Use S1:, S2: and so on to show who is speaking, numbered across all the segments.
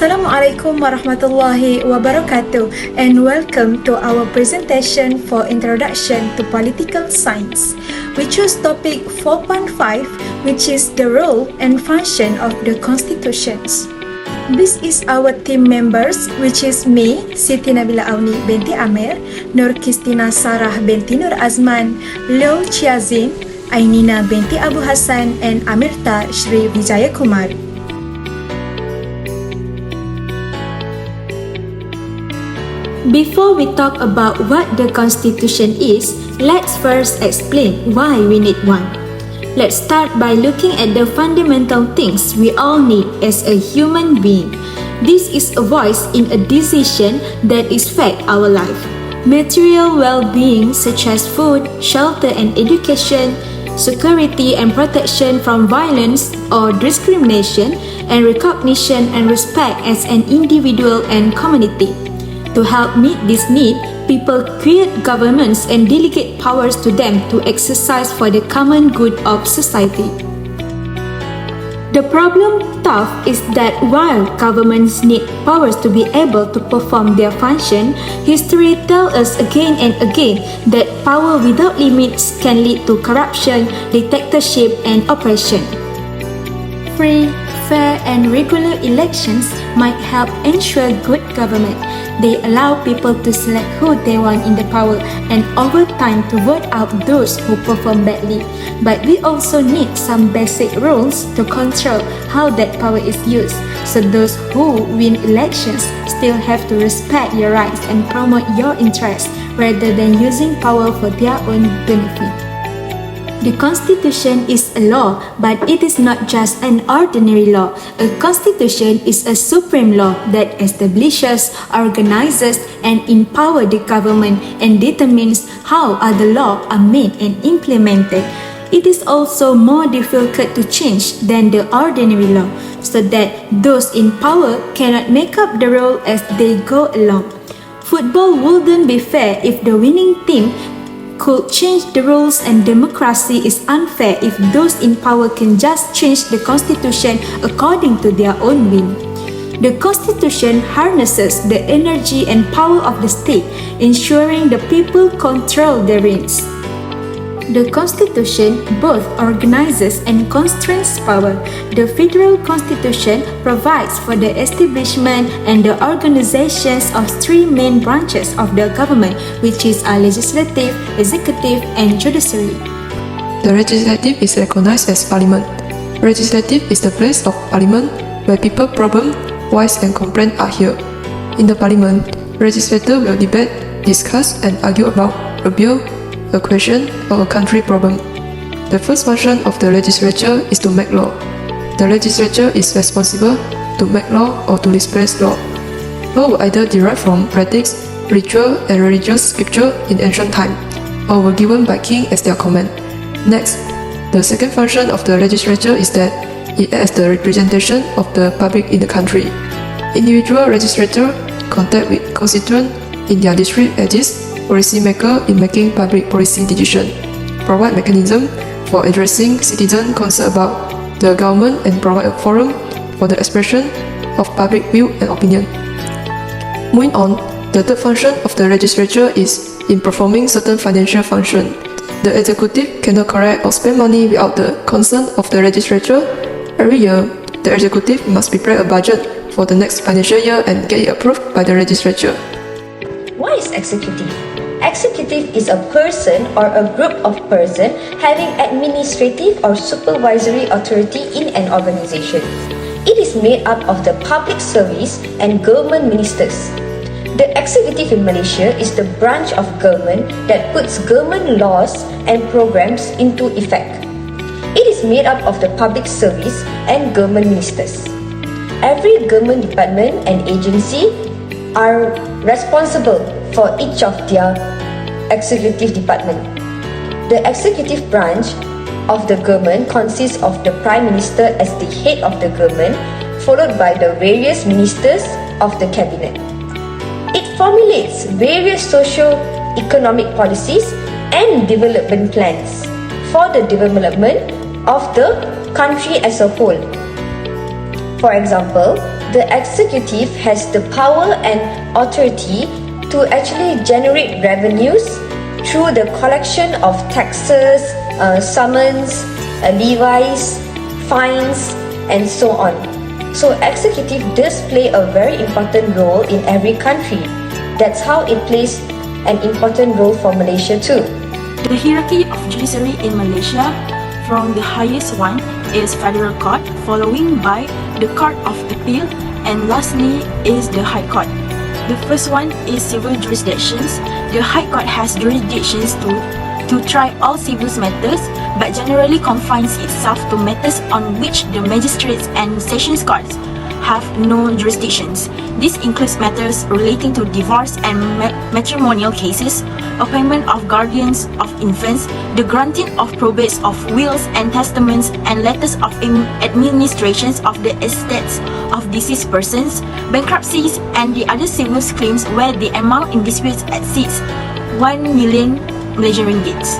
S1: Assalamualaikum warahmatullahi wabarakatuh, and welcome to our presentation for Introduction to Political Science. We choose topic 4.5, which is the role and function of the constitutions. This is our team members, which is me, Siti Nabila Auni Binti Amir, Noor Qistina Sarah Binti Noor Azman, Chia Xin, Ainina Binti Abu Hassan, and Amirtha Shri Vijaya Kumar. Before we talk about what the Constitution is, let's first explain why we need one. Let's start by looking at the fundamental things we all need as a human being. This is a voice in a decision that affects our life. Material well-being such as food, shelter and education, security and protection from violence or discrimination, and recognition and respect as an individual and community. To help meet this need, people create governments and delegate powers to them to exercise for the common good of society. The problem tough is that while governments need powers to be able to perform their function, history tells us again and again that power without limits can lead to corruption, dictatorship, and oppression. Free, fair, and regular elections might help ensure good government. They allow people to select who they want in the power and over time to vote out those who perform badly. But we also need some basic rules to control how that power is used, so those who win elections still have to respect your rights and promote your interests rather than using power for their own benefit. The Constitution is a law, but it is not just an ordinary law. A Constitution is a supreme law that establishes, organizes, and empowers the government and determines how other laws are made and implemented. It is also more difficult to change than the ordinary law, so that those in power cannot make up the rule as they go along. Football wouldn't be fair if the winning team could change the rules, and democracy is unfair if those in power can just change the constitution according to their own whim. The constitution harnesses the energy and power of the state, ensuring the people control their reins. The Constitution both organizes and constrains power. The Federal Constitution provides for the establishment and the organizations of three main branches of the government, which is a legislative, executive, and judiciary.
S2: The legislative is recognized as parliament. Legislative is the place of parliament where people's problems, voice, and complaints are heard. In the parliament, legislators will debate, discuss, and argue about a bill, a question, or a country problem. The first function of the legislature is to make law. The legislature is responsible to make law or to dispense law. Law will either derive from practice, ritual, and religious scripture in ancient time, or were given by king as their command. Next, the second function of the legislature is that it acts as the representation of the public in the country. Individual legislators contact with constituents in their district as policymaker in making public policy decisions, provide mechanism for addressing citizen concern about the government, and provide a forum for the expression of public view and opinion. Moving on, the third function of the legislature is in performing certain financial function. The executive cannot collect or spend money without the consent of the legislature. Every year, the executive must prepare a budget for the next financial year and get it approved by the legislature.
S3: What is executive? Executive is a person or a group of persons having administrative or supervisory authority in an organization. It is made up of the public service and government ministers. The executive in Malaysia is the branch of government that puts government laws and programs into effect. It is made up of the public service and government ministers. Every government department and agency are responsible for each of their executive department. The executive branch of the government consists of the Prime Minister as the head of the government, followed by the various ministers of the cabinet. It formulates various socio-economic policies and development plans for the development of the country as a whole. For example, the executive has the power and authority to actually generate revenues through the collection of taxes, summons, levies, fines, and so on. So executive does play a very important role in every country. That's how it plays an important role for Malaysia too.
S4: The hierarchy of judiciary in Malaysia, from the highest one is Federal Court, following by the Court of Appeal, and lastly is the High Court. The first one is civil jurisdictions. The High Court has jurisdictions to try all civil matters, but generally confines itself to matters on which the magistrates and sessions courts have no jurisdictions. This includes matters relating to divorce and matrimonial cases, appointment of guardians of infants, the granting of probates of wills and testaments and letters of administrations of the estates of deceased persons, bankruptcies, and the other civil claims where the amount in disputes exceeds 1 million Malaysian ringgits.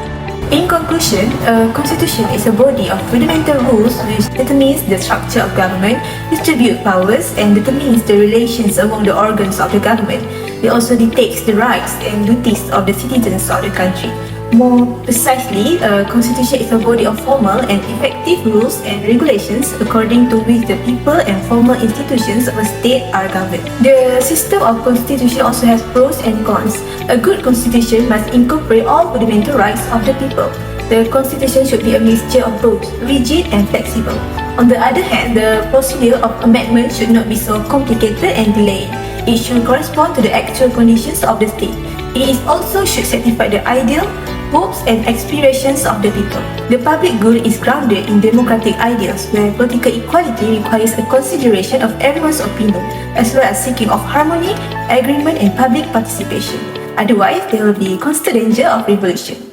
S5: In conclusion, a constitution is a body of fundamental rules which determines the structure of government, distributes powers, and determines the relations among the organs of the government. It also dictates the rights and duties of the citizens of the country. More precisely, a constitution is a body of formal and effective rules and regulations according to which the people and formal institutions of a state are governed. The system of constitution also has pros and cons. A good constitution must incorporate all fundamental rights of the people. The constitution should be a mixture of both rigid and flexible. On the other hand, the procedure of amendment should not be so complicated and delayed. It should correspond to the actual conditions of the state. It also should satisfy the ideal, hopes and aspirations of the people. The public good is grounded in democratic ideals where political equality requires a consideration of everyone's opinion as well as seeking of harmony, agreement and public participation. Otherwise, there will be constant danger of revolution.